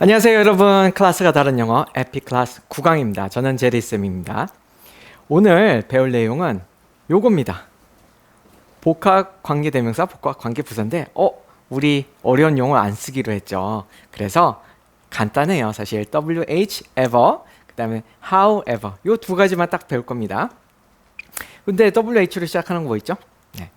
안녕하세요 여러분. 클래스가 다른 영어 에픽클래스 9강입니다. 저는 제리쌤입니다. 오늘 배울 내용은 요겁니다. 복합 관계대명사, 복합 관계부사인데 우리 어려운 용어 안 쓰기로 했죠. 그래서 간단해요. 사실 WH, ever, 그 다음에 however 요 두 가지만 딱 배울 겁니다. 근데 WH로 시작하는 거 뭐 있죠? 네.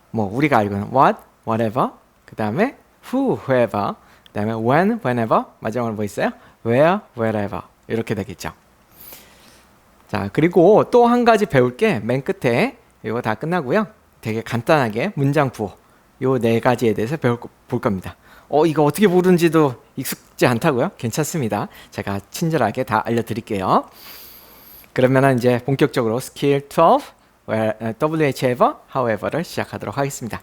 뭐 우리가 알고 있는 what, whatever, 그 다음에 who, whoever, 그 다음에 when, whenever, 마지막으로 뭐 있어요? where, wherever 이렇게 되겠죠. 자, 그리고 또 한 가지 배울 게 맨 끝에 이거 다 끝나고요. 되게 간단하게 문장 부호 요 네 가지에 대해서 볼 겁니다. 이거 어떻게 부르는지도 익숙지 않다고요? 괜찮습니다. 제가 친절하게 다 알려드릴게요. 그러면 이제 본격적으로 스킬 12 WH ever, however를 시작하도록 하겠습니다.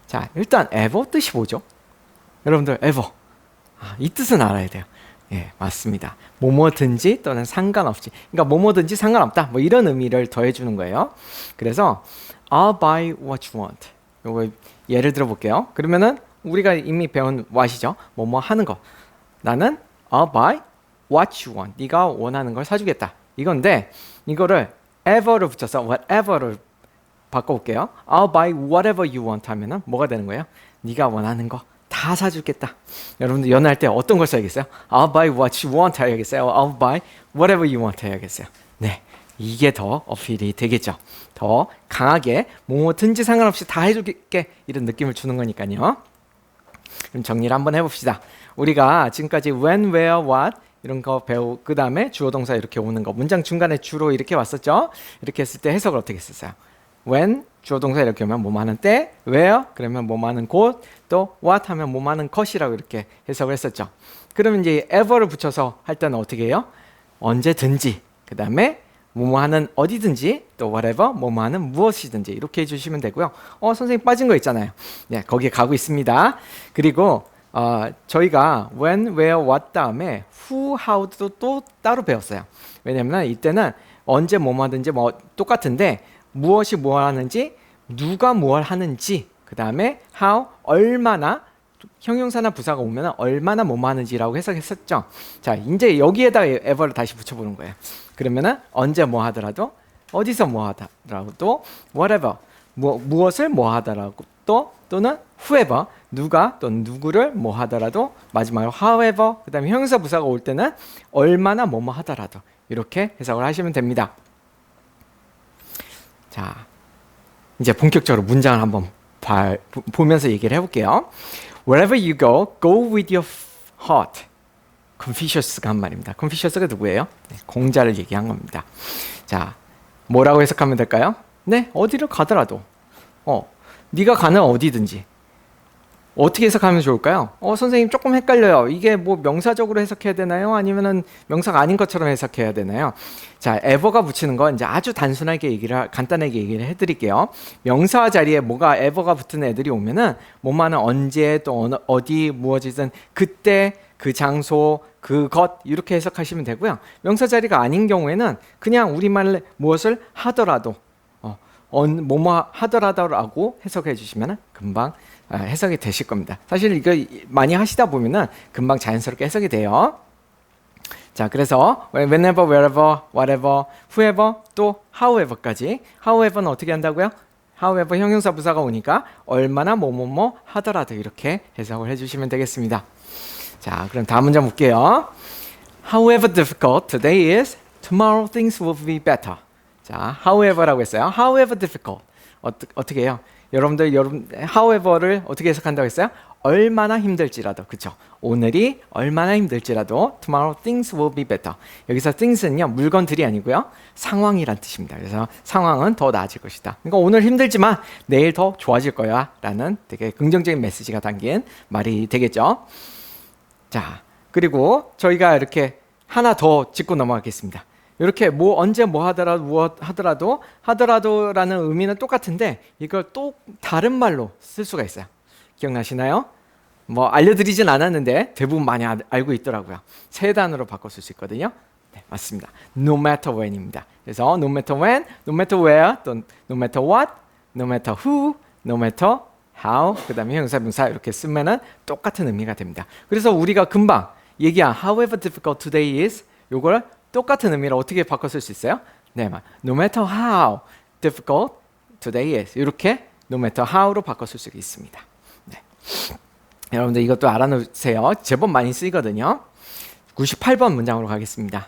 자, 일단 ever 뜻이 뭐죠? 여러분들 ever 이 뜻은 알아야 돼요. 예, 맞습니다. 뭐뭐든지 또는 상관없이, 그러니까 뭐뭐든지 상관없다 뭐 이런 의미를 더해주는 거예요. 그래서 I'll buy what you want. 요거 예를 들어 볼게요. 그러면은 우리가 이미 배운 what이죠. 뭐뭐 하는 거. 나는 I'll buy what you want. 네가 원하는 걸 사주겠다. 이건데 이거를 ever를 붙여서 whatever를 바꿔볼게요. I'll buy whatever you want 하면은 뭐가 되는 거예요? 네가 원하는 거 다 사주겠다. 여러분들 연애할 때 어떤 걸 써야겠어요? I'll buy what you want 해야겠어요? I'll buy whatever you want 해야겠어요? 네, 이게 더 어필이 되겠죠. 더 강하게 뭐든지 상관없이 다 해줄게 이런 느낌을 주는 거니까요. 그럼 정리를 한번 해봅시다. 우리가 지금까지 when, where, what 이런 거 배우고 그 다음에 주어 동사 이렇게 오는 거 문장 중간에 주로 이렇게 왔었죠. 이렇게 했을 때 해석을 어떻게 했었어요? when 주어 동사 이렇게 오면 뭐뭐 하는 때, where 그러면 뭐뭐 하는 곳, 또 what 하면 뭐뭐 하는 것이라고 이렇게 해석을 했었죠. 그러면 이제 ever를 붙여서 할 때는 어떻게 해요? 언제든지, 그 다음에 뭐뭐 하는 어디든지, 또 whatever 뭐뭐 하는 무엇이든지 이렇게 해주시면 되고요. 선생님 빠진 거 있잖아요. 네, 거기에 가고 있습니다. 그리고 저희가 when, where, what 다음에 who, how도 또 따로 배웠어요. 왜냐면 이때는 언제 뭐뭐 하든지 뭐 똑같은데 무엇이 뭐 하는지, 누가 뭘 하는지, 그 다음에 how, 얼마나, 형용사나 부사가 오면 얼마나 뭐뭐 하는지라고 해석했었죠. 자, 이제 여기에다가 ever를 다시 붙여보는 거예요. 그러면은 언제 뭐 하더라도, 어디서 뭐 하더라도, whatever, 무엇을 뭐 하더라도, 또는 whoever, 누가 또 누구를 뭐 하더라도, 마지막으로 however, 그 다음에 형용사 부사가 올 때는 얼마나 뭐뭐 하더라도 이렇게 해석을 하시면 됩니다. 자, 이제 본격적으로 문장을 한번 보면서 얘기를 해볼게요. Wherever you go, go with your heart. 컨피셔스가 한 말입니다. 컨피셔스가 누구예요? 네, 공자를 얘기한 겁니다. 자, 뭐라고 해석하면 될까요? 네, 어디를 가더라도 네가 가는 어디든지 어떻게 해석하면 좋을까요? 선생님 조금 헷갈려요. 이게 뭐 명사적으로 해석해야 되나요? 아니면은 명사가 아닌 것처럼 해석해야 되나요? 자, ever가 붙이는 건 이제 아주 단순하게 간단하게 얘기를 해드릴게요. 명사 자리에 뭐가 ever가 붙은 애들이 오면은 뭐만은 언제 또 어디 무엇이든 그때 그 장소 그것 이렇게 해석하시면 되고요. 명사 자리가 아닌 경우에는 그냥 우리말로 무엇을 하더라도 뭐뭐 하더라도라고 해석해 주시면 금방 해석이 되실 겁니다. 사실 이거 많이 하시다 보면은 금방 자연스럽게 해석이 돼요. 자, 그래서 whenever, wherever, whatever, whoever, 또 however까지. however는 어떻게 한다고요? however 형용사 부사가 오니까 얼마나 뭐뭐뭐 하더라도 이렇게 해석을 해주시면 되겠습니다. 자, 그럼 다음 문장 볼게요. However difficult today is, tomorrow things will be better. 자, however라고 했어요. However difficult. 어떻게 해요? 여러분 however를 어떻게 해석한다고 했어요? 얼마나 힘들지라도, 그쵸? 오늘이 얼마나 힘들지라도 tomorrow things will be better. 여기서 things는요, 물건들이 아니고요, 상황이란 뜻입니다. 그래서 상황은 더 나아질 것이다. 그러니까 오늘 힘들지만 내일 더 좋아질 거야 라는 되게 긍정적인 메시지가 담긴 말이 되겠죠. 자, 그리고 저희가 이렇게 하나 더 짚고 넘어가겠습니다. 이렇게 뭐 언제 뭐 하더라도 무엇 하더라도라는 의미는 똑같은데 이걸 또 다른 말로 쓸 수가 있어요. 기억나시나요? 뭐 알려드리진 않았는데 대부분 많이 알고 있더라고요. 세 단어로 바꿔 쓸 수 있거든요. 네, 맞습니다. No matter when입니다. 그래서 no matter when, no matter where, 또 no matter what, no matter who, no matter how, 그 다음에 형용사, 명사 이렇게 쓰면은 똑같은 의미가 됩니다. 그래서 우리가 금방 얘기한 however difficult today is 요걸 똑같은 의미로 어떻게 바꿔 쓸 수 있어요? 네, no matter how difficult today is 이렇게 no matter how로 바꿔 쓸 수 있습니다. 네. 여러분들 이것도 알아놓으세요. 제법 많이 쓰이거든요. 98번 문장으로 가겠습니다.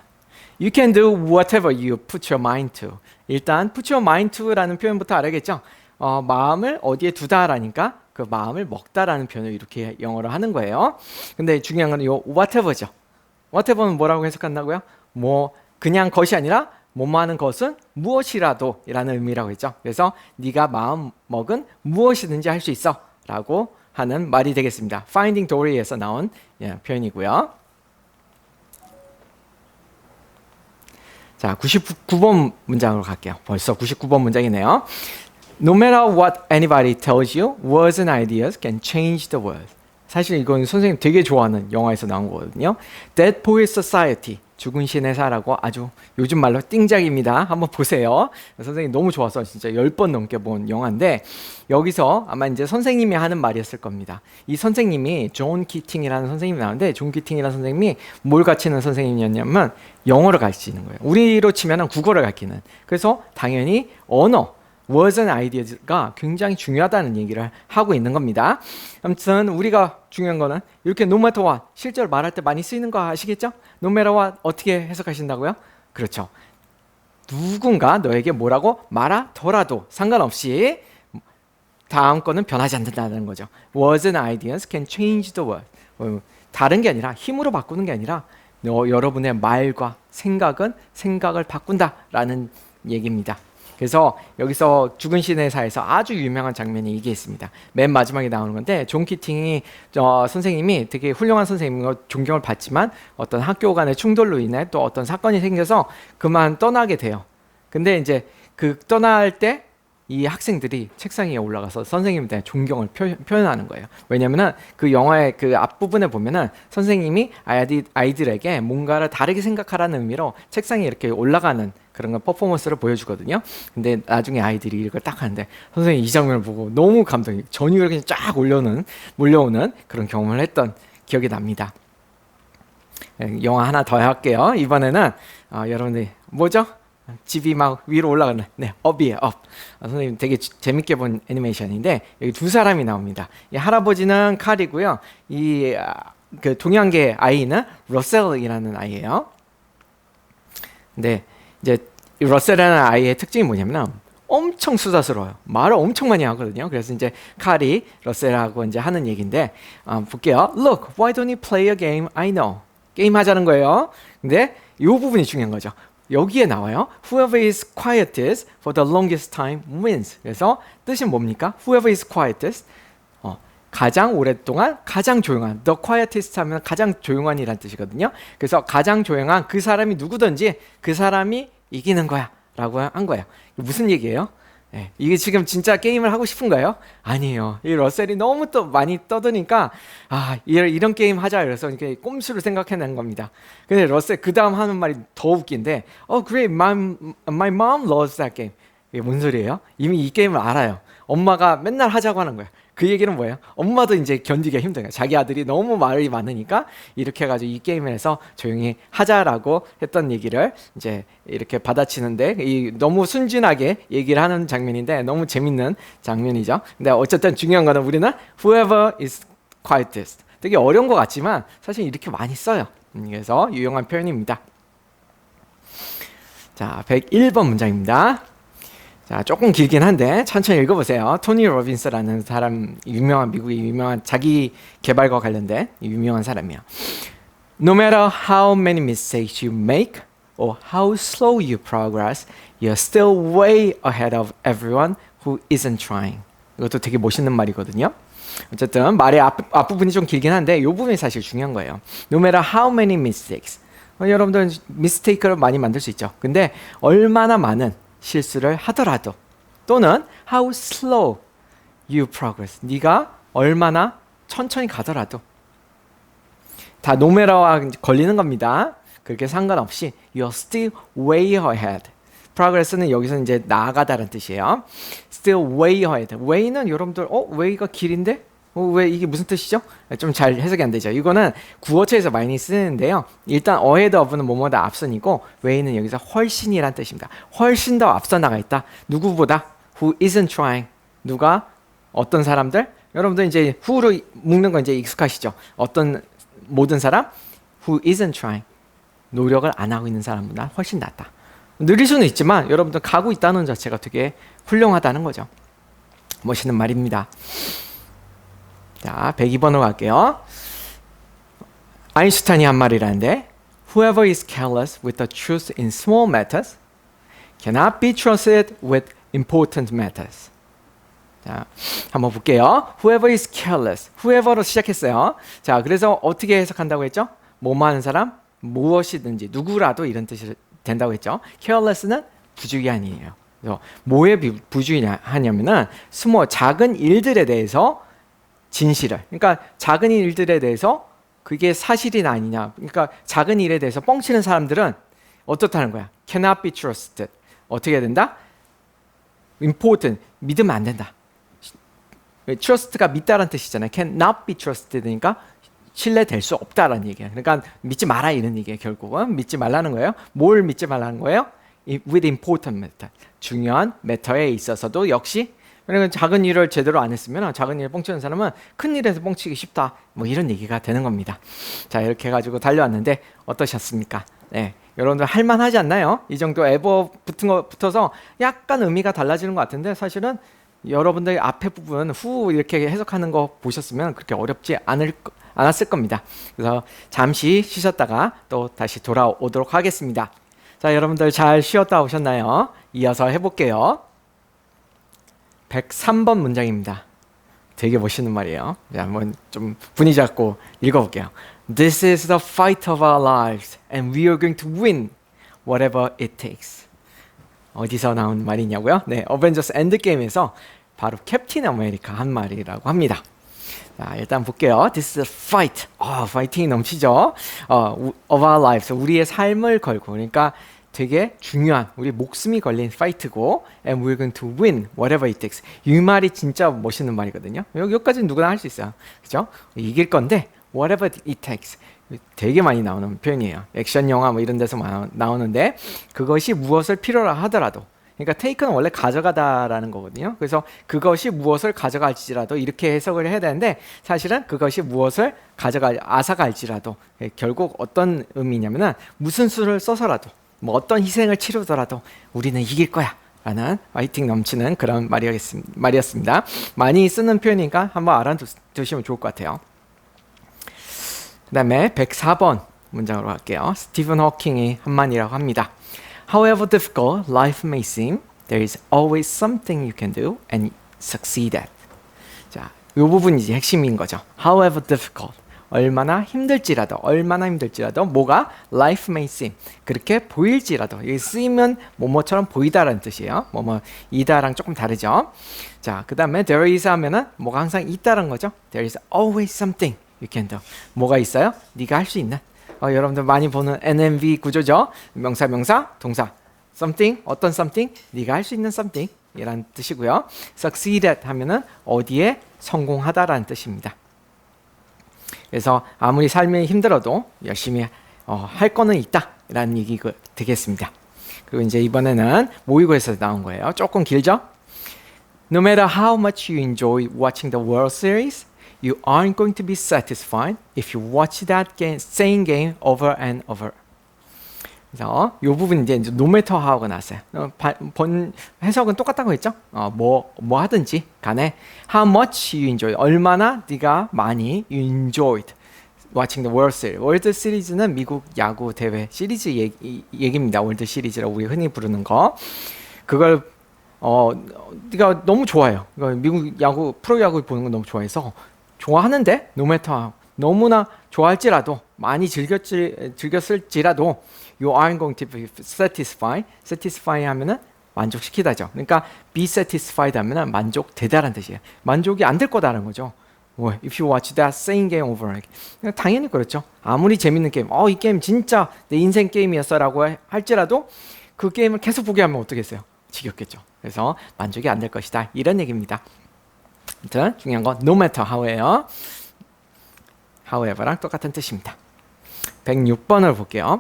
You can do whatever you put your mind to. 일단 put your mind to라는 표현부터 알아야겠죠? 마음을 어디에 두다라니까 그 마음을 먹다라는 표현을 이렇게 영어로 하는 거예요. 근데 중요한 건 이 whatever죠. whatever는 뭐라고 해석한다고요? 뭐 그냥 것이 아니라 뭐뭐 하는 것은 무엇이라도 라는 의미라고 했죠. 그래서 네가 마음 먹은 무엇이든지 할 수 있어 라고 하는 말이 되겠습니다. Finding Dory에서 나온 표현이고요. 자, 99번 문장으로 갈게요. 벌써 99번 문장이네요. No matter what anybody tells you, words and ideas can change the world. 사실 이건 선생님 되게 좋아하는 영화에서 나온 거거든요. Dead Poets Society, 죽은 신의 사라고 아주 요즘 말로 띵작입니다. 한번 보세요. 선생님 너무 좋아서 진짜 10번 넘게 본 영화인데 여기서 아마 이제 선생님이 하는 말이었을 겁니다. 이 선생님이 존 키팅이라는 선생님이 나오는데 존 키팅이라는 선생님이 뭘 가르치는 선생님이었냐면 영어를 가르치는 거예요. 우리로 치면 국어를 가르치는. 그래서 당연히 언어 words and ideas가 굉장히 중요하다는 얘기를 하고 있는 겁니다. 아무튼 우리가 중요한 거는 이렇게 no matter what 실제로 말할 때 많이 쓰이는 거 아시겠죠? no matter what 어떻게 해석하신다고요? 그렇죠. 누군가 너에게 뭐라고 말하더라도 상관없이 다음 거는 변하지 않는다는 거죠. words and ideas can change the world. 다른 게 아니라 힘으로 바꾸는 게 아니라 여러분의 말과 생각은 생각을 바꾼다라는 얘기입니다. 그래서 여기서 죽은 신의 사에서 아주 유명한 장면이 이게 있습니다. 맨 마지막에 나오는 건데 존 키팅이 선생님이 되게 훌륭한 선생님이고 존경을 받지만 어떤 학교 간의 충돌로 인해 또 어떤 사건이 생겨서 그만 떠나게 돼요. 근데 이제 그 떠날 때 이 학생들이 책상 위에 올라가서 선생님에 대한 존경을 표현하는 거예요. 왜냐면은 그 영화의 그 앞부분에 보면은 선생님이 아이들에게 뭔가를 다르게 생각하라는 의미로 책상에 이렇게 올라가는 그런 거 퍼포먼스를 보여주거든요. 근데 나중에 아이들이 이걸 딱 하는데 선생님이 이 장면을 보고 너무 감동이 전율이 그냥 쫙 몰려오는 그런 경험을 했던 기억이 납니다. 영화 하나 더 할게요. 이번에는 여러분들이 뭐죠? 집이 막 위로 올라가는 업이에요. 업. 선생님 되게 재밌게 본 애니메이션인데 여기 두 사람이 나옵니다. 이 할아버지는 칼이고요. 이 그 동양계 아이는 러셀이라는 아이예요. 근데 이제 이 러셀이라는 아이의 특징이 뭐냐면 엄청 수다스러워요. 말을 엄청 많이 하거든요. 그래서 이제 칼이 러셀하고 이제 하는 얘기인데 볼게요. Look, why don't you play a game I know? 게임 하자는 거예요. 근데 이 부분이 중요한 거죠. 여기에 나와요. Whoever is quietest for the longest time wins. 그래서 뜻이 뭡니까? Whoever is quietest 가장 오랫동안 가장 조용한 the quietest 하면 가장 조용한이란 뜻이거든요. 그래서 가장 조용한 그 사람이 누구든지 그 사람이 이기는 거야 라고 한 거예요. 무슨 얘기예요? 네, 이게 지금 진짜 게임을 하고 싶은가요? 아니에요. 이 러셀이 너무 또 많이 떠드니까 이런 게임 하자 그래서 이렇게 꼼수를 생각해낸 겁니다. 근데 러셀 그 다음 하는 말이 더 웃긴데 great, my mom loves that game. 이게 뭔 소리예요? 이미 이 게임을 알아요. 엄마가 맨날 하자고 하는 거예요. 그 얘기는 뭐예요? 엄마도 이제 견디기가 힘든 거예요. 자기 아들이 너무 말이 많으니까 이렇게 해가지고 이 게임을 해서 조용히 하자라고 했던 얘기를 이제 이렇게 받아치는데 너무 순진하게 얘기를 하는 장면인데 너무 재밌는 장면이죠. 근데 어쨌든 중요한 거는 우리는 whoever is quietest. 되게 어려운 것 같지만 사실 이렇게 많이 써요. 그래서 유용한 표현입니다. 자, 101번 문장입니다. 자, 조금 길긴 한데 천천히 읽어보세요. 토니 로빈스라는 사람, 미국의 유명한 자기 개발과 관련된 유명한 사람이에요. No matter how many mistakes you make or how slow you progress, you're still way ahead of everyone who isn't trying. 이것도 되게 멋있는 말이거든요. 어쨌든 말의 앞부분이 좀 길긴 한데 이 부분이 사실 중요한 거예요. No matter how many mistakes. 여러분들은 미스테이크를 많이 만들 수 있죠. 근데 얼마나 많은 실수를 하더라도 또는 how slow you progress. 네가 얼마나 천천히 가더라도 다 no matter와 걸리는 겁니다. 그렇게 상관없이 you're still way ahead. progress는 여기서 이제 나아가다라는 뜻이에요. still way ahead. way는 여러분들 way가 길인데 왜 이게 무슨 뜻이죠? 좀 잘 해석이 안 되죠. 이거는 구어체에서 많이 쓰는데요. 일단 ahead of는 뭐뭐다 앞선이고 way는 여기서 훨씬이란 뜻입니다. 훨씬 더 앞서 나가 있다. 누구보다 who isn't trying. 누가 어떤 사람들? 여러분들 이제 who로 묶는 건 이제 익숙하시죠. 어떤 모든 사람 who isn't trying. 노력을 안 하고 있는 사람보다 훨씬 낫다. 느릴 수는 있지만 여러분들 가고 있다는 자체가 되게 훌륭하다는 거죠. 멋있는 말입니다. 자, 102번으로 갈게요. 아인슈타인이 한 말이라는데 Whoever is careless with the truth in small matters cannot be trusted with important matters. 자, 한번 볼게요. Whoever is careless. Whoever로 시작했어요. 자, 그래서 어떻게 해석한다고 했죠? 뭐뭐 하는 사람? 무엇이든지 누구라도 이런 뜻이 된다고 했죠. careless는 부주의한이에요. 그래서 뭐에 부주의하냐면은 작은 일들에 대해서 진실을, 그러니까 작은 일들에 대해서 그게 사실이나 아니냐, 그러니까 작은 일에 대해서 뻥치는 사람들은 어떻다는 거야? cannot be trusted. 어떻게 해야 된다? important, 믿으면 안 된다. trust가 믿다라는 뜻이잖아요. cannot be trusted니까 신뢰될 수 없다라는 얘기예요. 그러니까 믿지 마라 이런 얘기예요. 결국은 믿지 말라는 거예요. 뭘 믿지 말라는 거예요? with important matter. 중요한 매터에 있어서도 역시, 그러니까 작은 일을 제대로 안 했으면 작은 일을 뻥치는 사람은 큰 일에서 뻥치기 쉽다. 뭐 이런 얘기가 되는 겁니다. 자, 이렇게 해가지고 달려왔는데 어떠셨습니까? 네, 여러분들 할만하지 않나요? 이 정도 에버 붙어서 약간 의미가 달라지는 것 같은데 사실은 여러분들 앞에 부분 후 이렇게 해석하는 거 보셨으면 그렇게 어렵지 않았을 겁니다. 그래서 잠시 쉬셨다가 또 다시 돌아오도록 하겠습니다. 자, 여러분들 잘 쉬었다 오셨나요? 이어서 해볼게요. 103번 문장입니다. 되게 멋있는 말이에요. 자, 한번 좀 분위기 잡고 읽어볼게요. This is the fight of our lives and we are going to win whatever it takes. 어디서 나온 말이냐고요? 네, 어벤져스 엔드게임에서 바로 캡틴 아메리카 한 말이라고 합니다. 자, 일단 볼게요. This is a fight. 파이팅이 넘치죠? of our lives. 우리의 삶을 걸고, 그러니까 되게 중요한 우리 목숨이 걸린 파이트고 and we're going to win whatever it takes. 이 말이 진짜 멋있는 말이거든요. 여기까지는 누구나 할 수 있어요. 그죠? 이길 건데 whatever it takes. 되게 많이 나오는 표현이에요. 액션 영화 뭐 이런 데서 나오는데 그것이 무엇을 필요로 하더라도, 그러니까 take는 원래 가져가다라는 거거든요. 그래서 그것이 무엇을 가져갈지라도 이렇게 해석을 해야 되는데 사실은 그것이 무엇을 앗아갈지라도 결국 어떤 의미냐면은 무슨 수를 써서라도 뭐 어떤 희생을 치르더라도 우리는 이길 거야 라는 화이팅 넘치는 그런 말이었습니다. 많이 쓰는 표현이니까 한번 알아두시면 좋을 것 같아요. 그 다음에 104번 문장으로 갈게요. 스티븐 호킹이 한 말이라고 합니다. However difficult life may seem, there is always something you can do and succeed at. 자, 이 부분이 이제 핵심인 거죠. However difficult. 얼마나 힘들지라도 뭐가 life may seem 그렇게 보일지라도, 이 seem은 뭐뭐처럼 보이다라는 뜻이에요. 이다랑 조금 다르죠. 자, 그 다음에 there is 하면은 뭐가 항상 있다는 거죠. There is always something you can do. 뭐가 있어요? 네가 할 수 있는. 여러분들 많이 보는 NMV 구조죠. 명사, 동사. something, 어떤 something? 네가 할 수 있는 something 이란 뜻이고요. succeed at 하면은 어디에 성공하다라는 뜻입니다. 그래서 아무리 삶이 힘들어도 열심히 할 거는 있다라는 얘기가 되겠습니다. 그리고 이제 이번에는 모의고에서 나온 거예요. 조금 길죠? No matter how much you enjoy watching the World Series, you aren't going to be satisfied if you watch that same game over and over. 그래서 이 부분 이제 no matter how가 나왔어요. 본 해석은 똑같다고 했죠? 뭐 하든지 간에 how much you enjoy, 얼마나 네가 많이 you enjoyed watching the World Series. 월드 시리즈는 미국 야구 대회 시리즈 얘기입니다. 월드 시리즈라고 우리 흔히 부르는 거. 그걸 네가 너무 좋아해요. 미국 야구, 프로야구 보는 거 너무 좋아해서 좋아하는데 no matter how, 너무나 좋아할지라도 많이 즐겼을지라도 you aren't going to be satisfied. satisfy 하면은 만족시키다죠. 그러니까 be satisfied 하면은 만족되다라는 뜻이에요. 만족이 안 될 거다라는 거죠. If you watch that same game over again. 당연히 그렇죠. 아무리 재밌는 게임, 이 게임 진짜 내 인생 게임이었어라고 할지라도 그 게임을 계속 보게 하면 어떻겠어요? 지겹겠죠. 그래서 만족이 안 될 것이다. 이런 얘기입니다. 아무튼 중요한 건 no matter how예요. however랑 똑같은 뜻입니다. 106번을 볼게요.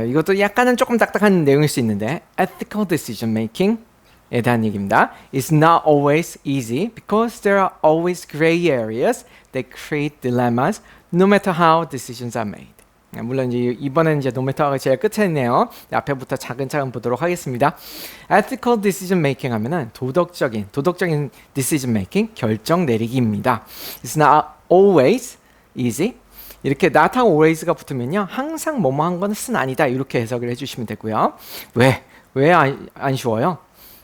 이것도 약간은 조금 딱딱한 내용일 수 있는데 ethical decision making에 대한 얘기입니다. It's not always easy because there are always gray areas that create dilemmas no matter how decisions are made. 물론 이번에는 이제 no matter가 제일 끝에 있네요. 앞에부터 차근차근 보도록 하겠습니다. ethical decision making 하면은 도덕적인 decision making 결정 내리기입니다. It's not always easy. 이렇게 not하고 always가 붙으면요 항상 뭐뭐 한 것은 아니다 이렇게 해석을 해주시면 되고요. 왜 안 쉬워요?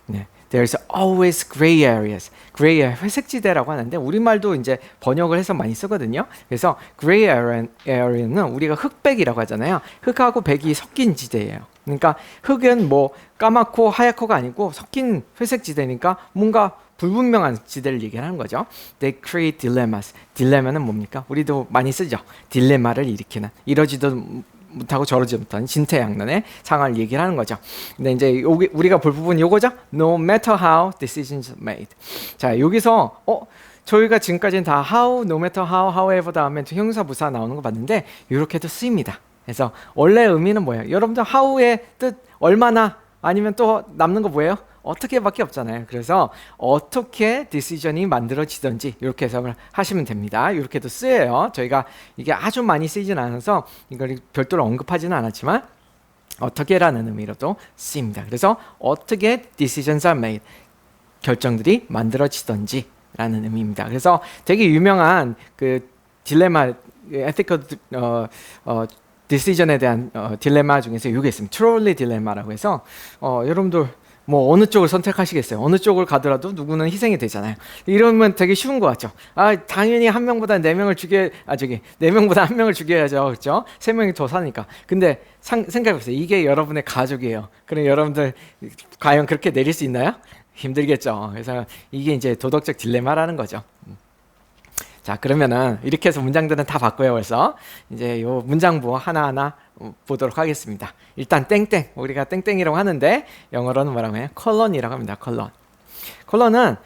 네, there's always gray areas. gray area 회색지대라고 하는데 우리말도 이제 번역을 해서 많이 쓰거든요. 그래서 gray area는 우리가 흑백이라고 하잖아요. 흑하고 백이 섞인 지대예요. 그러니까 흑은 뭐 까맣고 하얗고가 아니고 섞인 회색지대니까 뭔가 불분명한 지대를 얘기하는 거죠. They create dilemmas. 딜레마는 뭡니까? 우리도 많이 쓰죠. 딜레마를 일으키는 이러지도 못하고 저러지 못한 진퇴양난의 상황을 얘기를 하는 거죠. 근데 이제 우리가 볼 부분이 요거죠. No matter how decisions made. 자 여기서 저희가 지금까지는 다 how, no matter how, however 다음에 형용사 부사 나오는 거 봤는데 이렇게도 쓰입니다. 그래서 원래 의미는 뭐예요? 여러분들 how의 뜻 얼마나 아니면 또 남는 거 뭐예요? 어떻게밖에 없잖아요. 그래서 어떻게 디시전이 만들어지든지 이렇게 해석을 하시면 됩니다. 이렇게도 쓰여요. 저희가 이게 아주 많이 쓰이진 않아서 이걸 별도로 언급하지는 않았지만 어떻게라는 의미로도 쓰입니다. 그래서 어떻게 decisions are made 결정들이 만들어지든지 라는 의미입니다. 그래서 되게 유명한 그 딜레마 ethical decision에 대한 딜레마 중에서 이게 있습니다. 트롤리 딜레마라고 해서 여러분들 뭐 어느 쪽을 선택하시겠어요? 어느 쪽을 가더라도 누구는 희생이 되잖아요. 이러면 되게 쉬운 것 같죠? 당연히 한 명보다 네 명을 네 명보다 한 명을 죽여야죠. 그렇죠? 세 명이 더 사니까. 근데 생각해보세요. 이게 여러분의 가족이에요. 그럼 여러분들 과연 그렇게 내릴 수 있나요? 힘들겠죠. 그래서 이게 이제 도덕적 딜레마라는 거죠. 자 그러면은 이렇게 해서 문장들은 다 봤고요. 벌써 이제 요 문장부 하나하나 보도록 하겠습니다. 일단 땡땡 우리가 땡땡이라고 하는데 영어로는 뭐라고 해요? 컬런이라고 합니다. 컬런은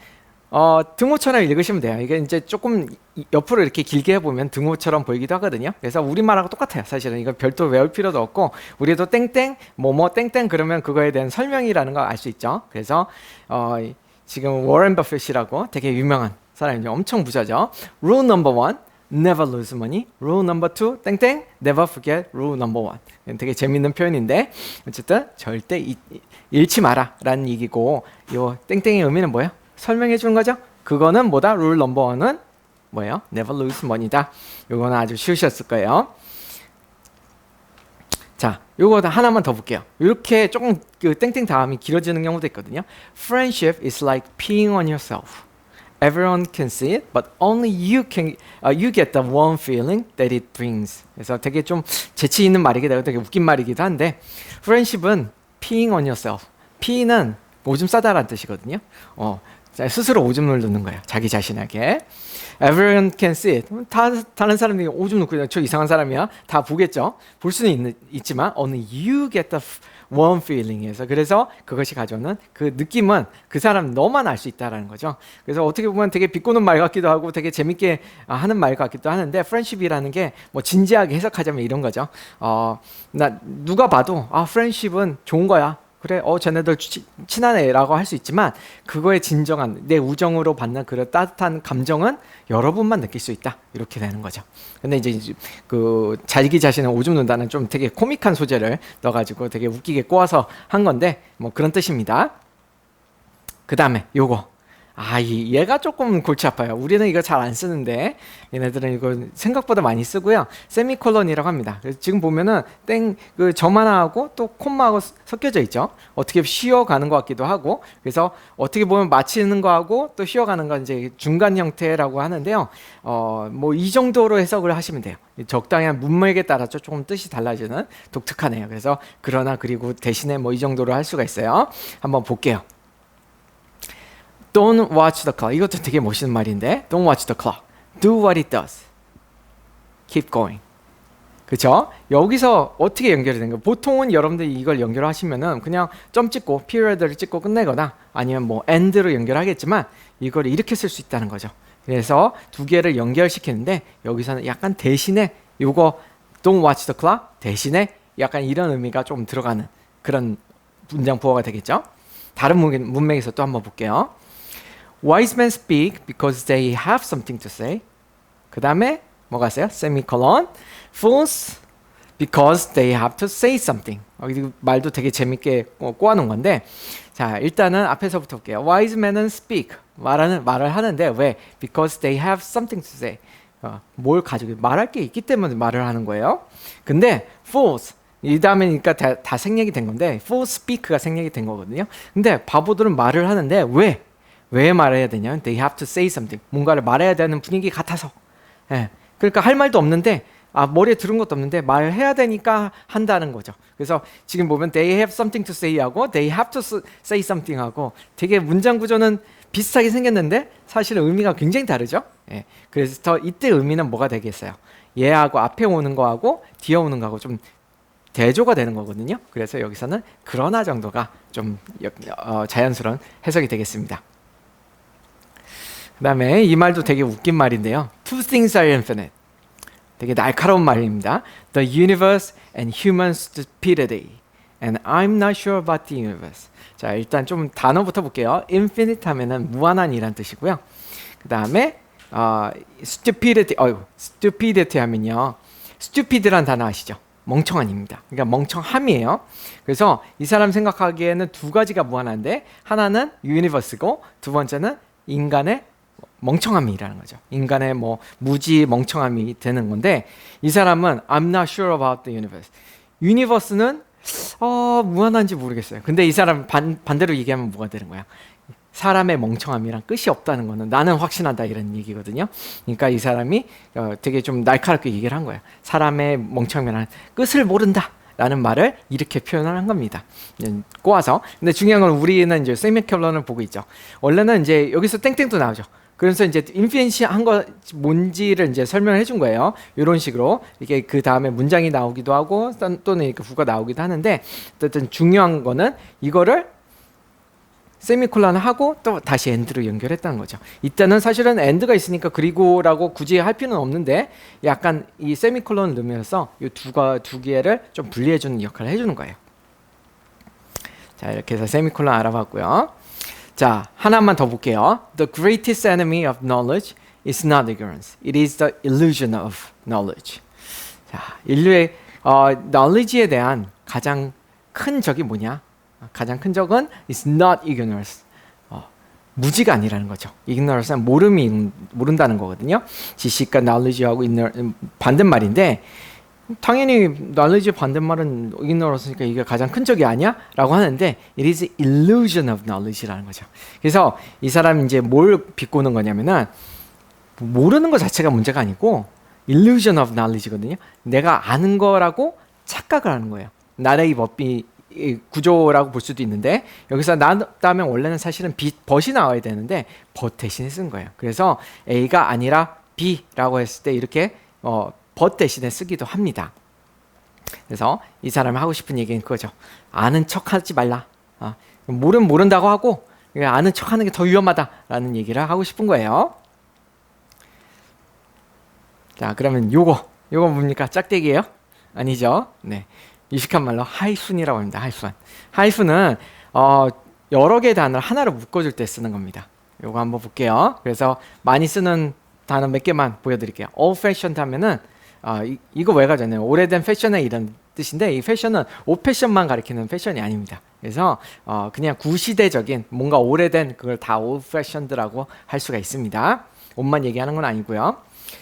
등호처럼 읽으시면 돼요. 이게 이제 조금 옆으로 이렇게 길게 해보면 등호처럼 보이기도 하거든요. 그래서 우리말하고 똑같아요. 사실은 이거 별도 외울 필요도 없고 우리도 땡땡 뭐뭐 땡땡 그러면 그거에 대한 설명이라는 걸 알 수 있죠. 그래서 지금 워렌 버핏이라고 되게 유명한 사람이 엄청 부자죠. Rule number one, never lose money. Rule number two, 땡땡, never forget rule number one. 되게 재밌는 표현인데 어쨌든 절대 잃지 마라 라는 얘기고 요 땡땡의 의미는 뭐예요? 설명해 주는 거죠. 그거는 뭐다? Rule number one은 뭐예요? Never lose money다. 요거는 아주 쉬우셨을 거예요. 자, 요거 하나만 더 볼게요. 이렇게 조금 그 땡땡 다음이 길어지는 경우도 있거든요. Friendship is like peeing on yourself. Everyone can see it, but only you get the warm feeling that it brings. 그래서 되게 좀 재치 있는 말이기도 하고 되게 웃긴 말이기도 한데, friendship은 peeing on yourself. pee는 오줌 싸다라는 뜻이거든요. 스스로 오줌을 넣는 거예요. 자기 자신에게. Everyone can see it. 다른 사람이 오줌 넣고 저 이상한 사람이야. 다 보겠죠. 볼 수는 있지만 only you get the warm feeling에서 그래서 그것이 가져오는 그 느낌은 그 사람 너만 알 수 있다라는 거죠. 그래서 어떻게 보면 되게 비꼬는 말 같기도 하고 되게 재밌게 하는 말 같기도 하는데 friendship이라는 게 뭐 진지하게 해석하자면 이런 거죠. 누가 봐도 friendship은 좋은 거야. 그래, 쟤네들 친하네라고 할 수 있지만 그거의 진정한 내 우정으로 받는 그런 따뜻한 감정은 여러분만 느낄 수 있다. 이렇게 되는 거죠. 근데 이제 그 자기 자신을 오줌 눈다는 좀 되게 코믹한 소재를 넣어가지고 되게 웃기게 꼬아서 한 건데 뭐 그런 뜻입니다. 그 다음에 요거. 얘가 조금 골치 아파요. 우리는 이거 잘 안 쓰는데 얘네들은 이거 생각보다 많이 쓰고요. 세미콜론이라고 합니다. 그래서 지금 보면은 그 점 하나하고 또 콤마하고 섞여져 있죠. 어떻게 쉬어가는 것 같기도 하고 그래서 어떻게 보면 마치는 거하고 또 쉬어가는 건 이제 중간 형태라고 하는데요. 뭐 이 정도로 해석을 하시면 돼요. 적당한 문맥에 따라서 조금 뜻이 달라지는 독특하네요. 그래서 그러나 그리고 대신에 뭐 이 정도로 할 수가 있어요. 한번 볼게요. Don't watch the clock. 이것도 되게 멋있는 말인데 Don't watch the clock. Do what it does. Keep going. 그쵸? 여기서 어떻게 연결이 된 거예요? 보통은 여러분들이 이걸 연결하시면은 그냥 점 찍고 period를 찍고 끝내거나 아니면 뭐 and로 연결하겠지만 이걸 이렇게 쓸 수 있다는 거죠. 그래서 두 개를 연결시키는데 여기서는 약간 대신에 요거 don't watch the clock 대신에 약간 이런 의미가 좀 들어가는 그런 문장 부호가 되겠죠. 다른 문맥에서 또 한번 볼게요. Wise men speak because they have something to say. 그 다음에 뭐가 있어요? semicolon. Fools because they have to say something. 이 말도 되게 재밌게 꼬아놓은 건데, 자 일단은 앞에서부터 볼게요. Wise men은 speak 말을 하는데 왜? Because they have something to say. 뭘 가지고 말할 게 있기 때문에 말을 하는 거예요. 근데 fools 이 다음에니까 다 생략이 된 건데 fools speak가 생략이 된 거거든요. 근데 바보들은 말을 하는데 왜 말해야 되냐면 they have to say something. 뭔가를 말해야 되는 분위기 같아서. 예. 그러니까 할 말도 없는데 머리에 들은 것도 없는데 말해야 되니까 한다는 거죠. 그래서 지금 보면 they have something to say 하고 they have to say something 하고 되게 문장 구조는 비슷하게 생겼는데 사실은 의미가 굉장히 다르죠. 예. 그래서 이때 의미는 뭐가 되겠어요? 얘하고 앞에 오는 거하고 뒤에 오는 거하고 좀 대조가 되는 거거든요. 그래서 여기서는 그러나 정도가 좀 자연스러운 해석이 되겠습니다. 그 다음에 이 말도 되게 웃긴 말인데요. Two things are infinite. 되게 날카로운 말입니다. The universe and human stupidity. And I'm not sure about the universe. 자, 일단 좀 단어부터 볼게요. infinite 하면은 무한한이란 뜻이고요. 그 다음에 stupidity 하면요. stupid란 단어 아시죠? 멍청한입니다. 그러니까 멍청함이에요. 그래서 이 사람 생각하기에는 두 가지가 무한한데 하나는 universe고 두 번째는 인간의 멍청함이라는 거죠. 인간의 뭐 무지 멍청함이 되는 건데 이 사람은 I'm not sure about the universe. 유니버스는 무한한지 모르겠어요. 근데 이 사람 반대로 얘기하면 뭐가 되는 거야? 사람의 멍청함이랑 끝이 없다는 거는 나는 확신한다 이런 얘기거든요. 그러니까 이 사람이 되게 좀 날카롭게 얘기를 한 거예요. 사람의 멍청함이랑 끝을 모른다. 라는 말을 이렇게 표현을 한 겁니다. 꼬아서. 근데 중요한 건 우리는 이제 세미컬론을 보고 있죠. 원래는 이제 여기서 땡땡도 나오죠. 그래서 이제 인피니시 한 거 뭔지를 이제 설명을 해준 거예요. 이런 식으로 이게 그 다음에 문장이 나오기도 하고 또는 이렇게 부가 나오기도 하는데 어쨌든 중요한 거는 이거를 세미콜론을 하고 또 다시 엔드로 연결했다는 거죠. 이때는 사실은 엔드가 있으니까 그리고라고 굳이 할 필요는 없는데 약간 이 세미콜론을 넣으면서 이 두 개를 좀 분리해주는 역할을 해주는 거예요. 자, 이렇게 해서 세미콜론 알아봤고요. 자, 하나만 더 볼게요. The greatest enemy of knowledge is not ignorance. It is the illusion of knowledge. 자, 인류의 knowledge에 대한 가장 큰 적이 뭐냐? 가장 큰 적은 is not ignorance. 무지가 아니라는 거죠. ignorance는 모른다는 거거든요. 지식과 knowledge하고 반대말인데 당연히 knowledge 반대말은 ignorance니까 이게 가장 큰 적이 아니야? 라고 하는데 it is illusion of knowledge라는 거죠. 그래서 이 사람이 이제 뭘 비꼬는 거냐면은 모르는 것 자체가 문제가 아니고 illusion of knowledge거든요. 내가 아는 거라고 착각을 하는 거예요. 나레이 법비 구조라고 볼 수도 있는데 여기서 나다면 원래는 사실은 벗이 나와야 되는데 벗 대신에 쓴 거예요. 그래서 A가 아니라 B라고 했을 때 이렇게 벗 대신에 쓰기도 합니다. 그래서 이 사람이 하고 싶은 얘기는 그거죠. 아는 척하지 말라. 모른다고 하고 아는 척하는 게 더 위험하다라는 얘기를 하고 싶은 거예요. 자, 그러면 요거 뭡니까? 짝대기예요? 아니죠? 네. 유식한 말로 하이픈이라고 합니다. 하이픈은 여러 개의 단어를 하나로 묶어줄 때 쓰는 겁니다. 요거 한번 볼게요. 그래서 많이 쓰는 단어 몇 개만 보여드릴게요. old fashioned 하면은 이거 왜 가졌나요? 오래된 패션의 이런 뜻인데 이 패션은 옷 패션만 가리키는 패션이 아닙니다. 그래서 그냥 구시대적인 뭔가 오래된 그걸 다 old fashioned라고 할 수가 있습니다. 옷만 얘기하는 건 아니고요.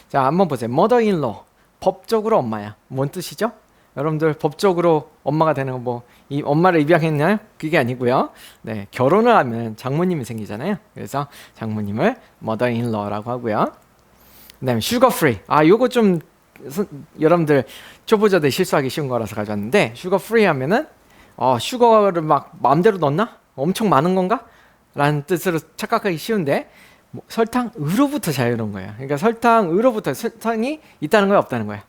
자, 한번 보세요. mother-in-law 법적으로 엄마야. 뭔 뜻이죠? 여러분들 법적으로 엄마가 되는 거 뭐 이 엄마를 입양했나요? 그게 아니고요. 네, 결혼을 하면 장모님이 생기잖아요. 그래서 장모님을 mother-in-law라고 하고요. 그다음에 sugar free. 요거 좀 여러분들 초보자들 실수하기 쉬운 거라서 가져왔는데 sugar free 하면은 슈거를 막 마음대로 넣나? 엄청 많은 건가? 라는 뜻으로 착각하기 쉬운데 설탕으로부터 자유로운 거예요. 그러니까 설탕으로부터 설탕이 있다는 거야 없다는 거야?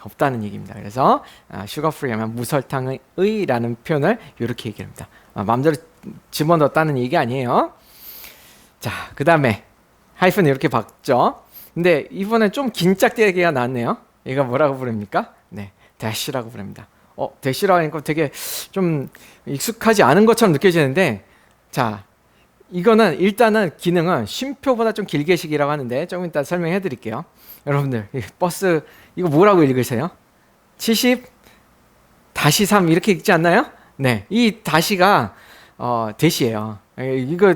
없다는 얘기입니다. 그래서 sugar free 하면 무설탕의라는 표현을 이렇게 얘기합니다. 마음대로 집어넣었다는 얘기 아니에요. 자, 그 다음에 하이픈 이렇게 봤죠. 근데 이번엔 좀 긴 짝대기가 나왔네요. 얘가 뭐라고 부릅니까? 네, dash라고 부릅니다. dash라고 하니까 되게 좀 익숙하지 않은 것처럼 느껴지는데, 자, 이거는 일단은 기능은 쉼표보다 좀 길게 식이라고 하는데 조금 이따 설명해 드릴게요. 여러분들 이 버스 이거 뭐라고 읽으세요? 70-3 이렇게 읽지 않나요? 네, 이 다시가 대시예요. 이거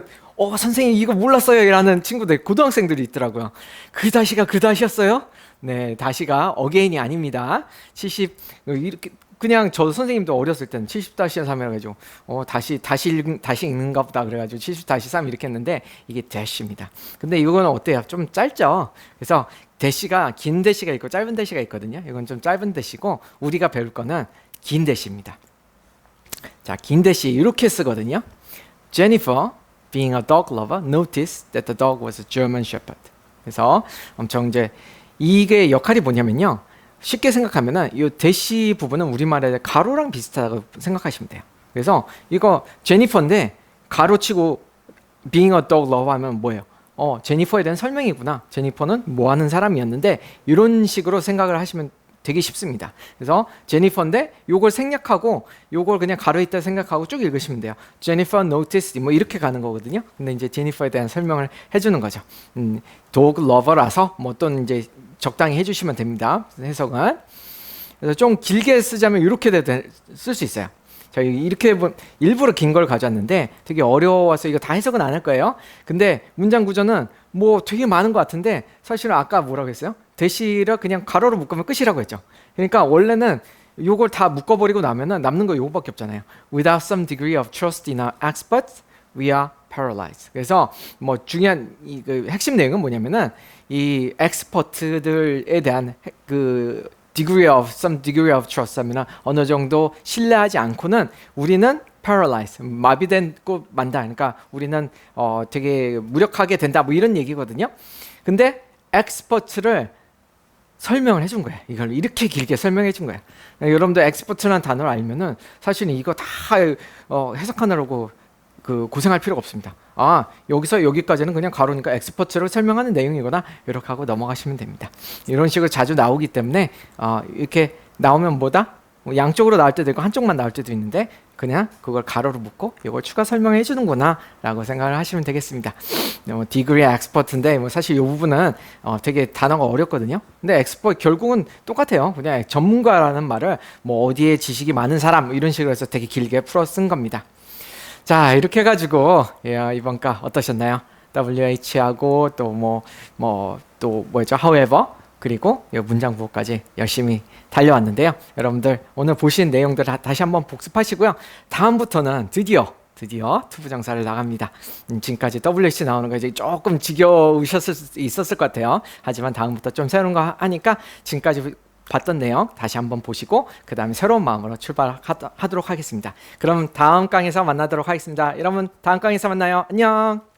선생님 이거 몰랐어요 라는 친구들, 고등학생들이 있더라고요. 그 다시가 그 다시였어요? 네, 다시가 어게인이 아닙니다. 70 이렇게 그냥 저 선생님도 어렸을 때는 70-3이라고 해가지고 다시 읽는가 보다 그래가지고 70-3 이렇게 했는데 이게 대시입니다. 근데 이거는 어때요? 좀 짧죠? 그래서 대시가 긴 대시가 있고 짧은 대시가 있거든요. 이건 좀 짧은 대시고 우리가 배울 거는 긴 대시입니다. 자, 긴 대시 이렇게 쓰거든요. Jennifer, being a dog lover, noticed that the dog was a German Shepherd. 그래서 엄청 이제 이게 역할이 뭐냐면요. 쉽게 생각하면은 이 대시 부분은 우리말의 가로랑 비슷하다고 생각하시면 돼요. 그래서 이거 제니퍼인데 가로치고 being a dog lover 하면 뭐예요? 제니퍼에 대한 설명이구나. 제니퍼는 뭐 하는 사람이었는데 이런 식으로 생각을 하시면 되게 쉽습니다. 그래서 제니퍼인데 요걸 생략하고 요걸 그냥 가로에 있다 생각하고 쭉 읽으시면 돼요. Jennifer noticed 뭐 이렇게 가는 거거든요. 근데 이제 제니퍼에 대한 설명을 해주는 거죠. dog lover라서 뭐 또는 이제 적당히 해주시면 됩니다. 해석은. 그래서 좀 길게 쓰자면 이렇게 쓸 수 있어요. 저희 이렇게 일부러 긴 걸 가져왔는데 되게 어려워서 이거 다 해석은 안 할 거예요. 근데 문장 구조는 뭐 되게 많은 것 같은데 사실은 아까 뭐라고 했어요? 대시를 그냥 가로로 묶으면 끝이라고 했죠. 그러니까 원래는 요걸 다 묶어버리고 나면은 남는 거 요거밖에 없잖아요. Without some degree of trust in our experts, we are paralyzed. 그래서 뭐 중요한 그 핵심 내용은 뭐냐면은 이 엑스퍼트들에 대한 그 some degree of trust 하면 어느 정도 신뢰하지 않고는 우리는 paralyzed, 마비되고 만다. 그러니까 우리는 되게 무력하게 된다. 뭐 이런 얘기거든요. 근데 엑스퍼트를 설명을 해준 거예요. 이걸 이렇게 길게 설명해 준 거예요. 여러분들 엑스퍼트라는 단어를 알면은 사실은 이거 다 해석하느라고 고생할 필요가 없습니다. 여기서 여기까지는 그냥 가로니까 엑스퍼트를 설명하는 내용이구나 이렇게 하고 넘어가시면 됩니다. 이런 식으로 자주 나오기 때문에 이렇게 나오면 뭐다? 양쪽으로 나올 때도 있고 한쪽만 나올 때도 있는데 그냥 그걸 가로로 묶고 이걸 추가 설명해 주는구나 라고 생각을 하시면 되겠습니다. 디그리 엑스퍼트인데 뭐 사실 이 부분은 되게 단어가 어렵거든요. 근데 엑스퍼트 결국은 똑같아요. 그냥 전문가라는 말을 뭐 어디에 지식이 많은 사람 이런 식으로 해서 되게 길게 풀어 쓴 겁니다. 자, 이렇게 해가지고 이번 과 어떠셨나요? WH하고 또 뭐죠? However 그리고 이 문장 부호까지 열심히 달려왔는데요. 여러분들 오늘 보신 내용들 다시 한번 복습하시고요. 다음부터는 드디어 투부정사를 나갑니다. 지금까지 WH 나오는 거 이제 조금 지겨우셨을 수 있었을 것 같아요. 하지만 다음부터 좀 새로운 거 하니까 지금까지 봤던 내용 다시 한번 보시고 그 다음에 새로운 마음으로 출발하도록 하겠습니다. 그럼 다음 강에서 만나도록 하겠습니다. 여러분 다음 강에서 만나요. 안녕.